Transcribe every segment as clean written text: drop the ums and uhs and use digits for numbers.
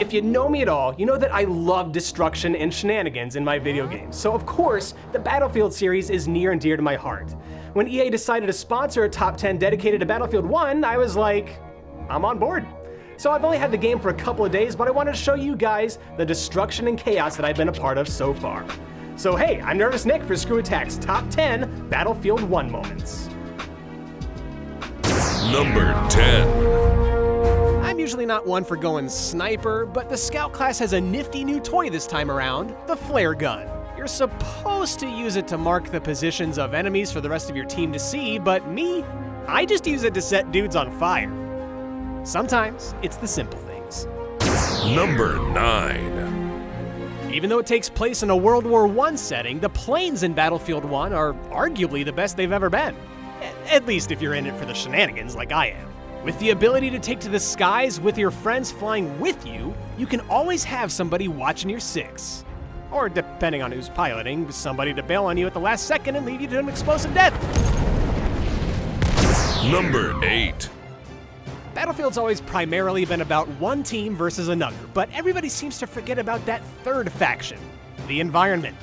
If you know me at all, you know that I love destruction and shenanigans in my video games, so of course, the Battlefield series is near and dear to my heart. When EA decided to sponsor a top 10 dedicated to Battlefield 1, I was like, I'm on board. So I've only had the game for a couple of days, but I wanted to show you guys the destruction and chaos that I've been a part of so far. So hey, I'm Nervous Nick for ScrewAttack's Top 10 Battlefield 1 Moments. Number 10. I'm usually not one for going sniper, but the Scout class has a nifty new toy this time around, the flare gun. You're supposed to use it to mark the positions of enemies for the rest of your team to see, but me, I just use it to set dudes on fire. Sometimes it's the simple things. Number 9. Even though it takes place in a World War I setting, the planes in Battlefield 1 are arguably the best they've ever been. At least if you're in it for the shenanigans like I am. With the ability to take to the skies with your friends flying with you, you can always have somebody watching your six. Or depending on who's piloting, somebody to bail on you at the last second and leave you to an explosive death. Number 8. Battlefield's always primarily been about one team versus another, but everybody seems to forget about that third faction, the environment.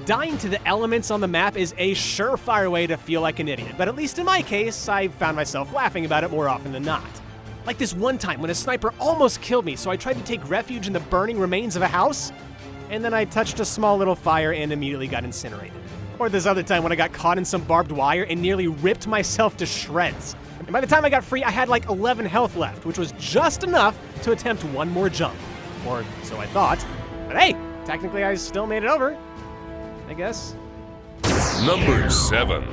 Dying to the elements on the map is a surefire way to feel like an idiot, but at least in my case, I found myself laughing about it more often than not. Like this one time when a sniper almost killed me, so I tried to take refuge in the burning remains of a house, and then I touched a small little fire and immediately got incinerated. Or this other time when I got caught in some barbed wire and nearly ripped myself to shreds. And by the time I got free, I had like 11 health left, which was just enough to attempt one more jump. Or so I thought. But hey, technically I still made it over, I guess. Number 7.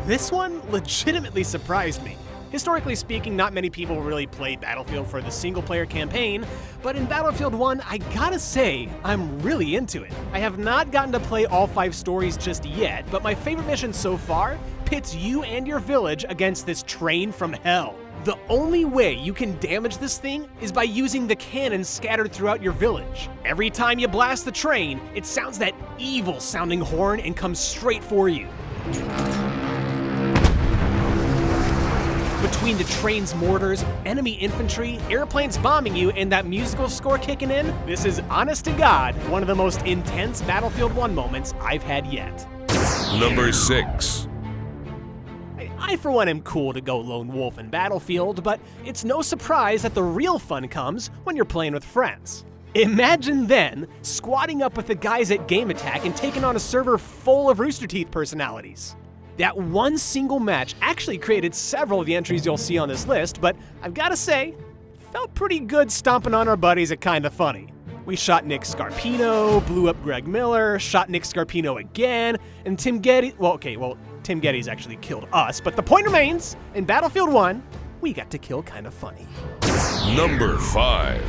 This one legitimately surprised me. Historically speaking, not many people really play Battlefield for the single-player campaign, but in Battlefield 1, I gotta say, I'm really into it. I have not gotten to play all 5 stories just yet, but my favorite mission so far pits you and your village against this train from hell. The only way you can damage this thing is by using the cannons scattered throughout your village. Every time you blast the train, it sounds that evil-sounding horn and comes straight for you. Between the train's mortars, enemy infantry, airplanes bombing you, and that musical score kicking in, this is, honest to God, one of the most intense Battlefield 1 moments I've had yet. Number 6. I, for one, am cool to go lone wolf in Battlefield, but it's no surprise that the real fun comes when you're playing with friends. Imagine then squatting up with the guys at GameAttack and taking on a server full of Rooster Teeth personalities. That one single match actually created several of the entries you'll see on this list, but I've gotta say, felt pretty good stomping on our buddies at Kinda Funny. We shot Nick Scarpino, blew up Greg Miller, shot Nick Scarpino again, and Tim Getty, Tim Geddes actually killed us, but the point remains, in Battlefield 1, we got to kill Kinda Funny. Number 5.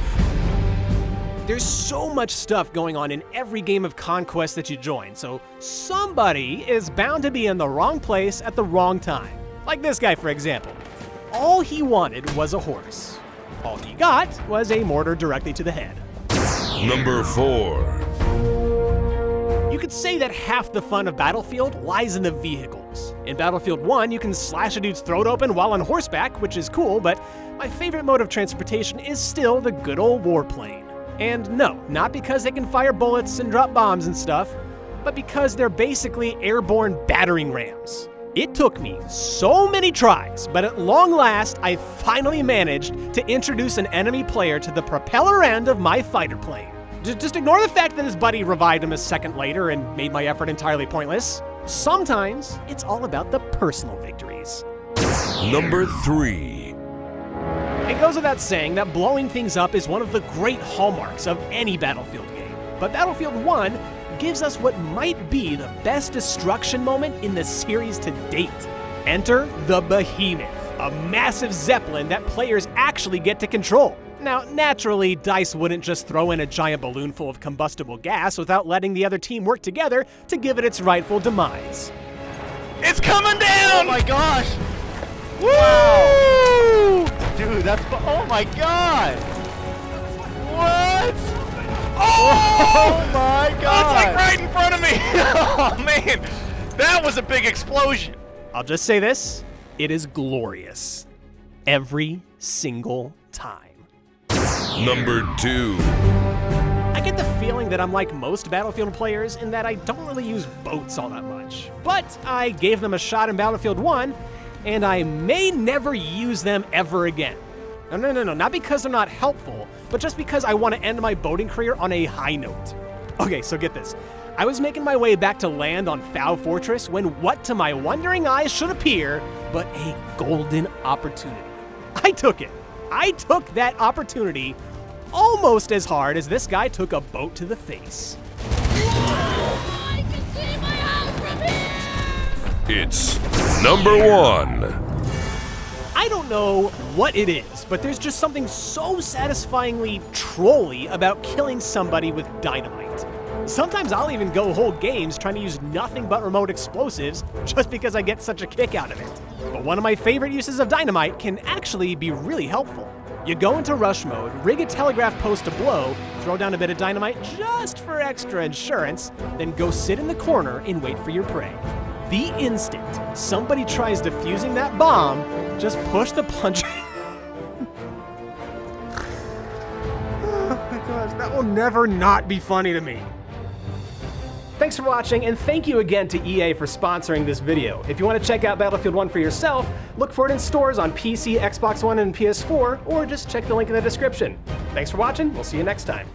There's so much stuff going on in every game of Conquest that you join, so somebody is bound to be in the wrong place at the wrong time. Like this guy, for example. All he wanted was a horse. All he got was a mortar directly to the head. Number 4. You could say that half the fun of Battlefield lies in the vehicles. In Battlefield 1, you can slash a dude's throat open while on horseback, which is cool, but my favorite mode of transportation is still the good old warplane. And no, not because they can fire bullets and drop bombs and stuff, but because they're basically airborne battering rams. It took me so many tries, but at long last, I finally managed to introduce an enemy player to the propeller end of my fighter plane. Just ignore the fact that his buddy revived him a second later and made my effort entirely pointless. Sometimes, it's all about the personal victories. Number 3. It goes without saying that blowing things up is one of the great hallmarks of any Battlefield game. But Battlefield 1 gives us what might be the best destruction moment in the series to date. Enter the Behemoth, a massive zeppelin that players actually get to control. Now, naturally, DICE wouldn't just throw in a giant balloon full of combustible gas without letting the other team work together to give it its rightful demise. It's coming down! Oh my gosh! Woo! Wow! Dude, that's, oh my god! What? Oh! My god! That's like right in front of me! Oh man, that was a big explosion. I'll just say this, it is glorious. every single time. Number 2. I get the feeling that I'm like most Battlefield players in that I don't really use boats all that much. But I gave them a shot in Battlefield 1, and I may never use them ever again. No, not because they're not helpful, but just because I want to end my boating career on a high note. Okay, so get this. I was making my way back to land on Foul Fortress when what to my wondering eyes should appear but a golden opportunity. I took it. I took that opportunity almost as hard as this guy took a boat to the face. I can see my house from here! It's number 1. I don't know what it is, but there's just something so satisfyingly trolly about killing somebody with dynamite. Sometimes I'll even go whole games trying to use nothing but remote explosives just because I get such a kick out of it. But one of my favorite uses of dynamite can actually be really helpful. You go into rush mode, rig a telegraph post to blow, throw down a bit of dynamite just for extra insurance, then go sit in the corner and wait for your prey. The instant somebody tries defusing that bomb, just push the plunger. Oh my gosh, that will never not be funny to me. Thanks for watching, and thank you again to EA for sponsoring this video. If you want to check out Battlefield 1 for yourself, look for it in stores on PC, Xbox One, and PS4, or just check the link in the description. Thanks for watching, we'll see you next time.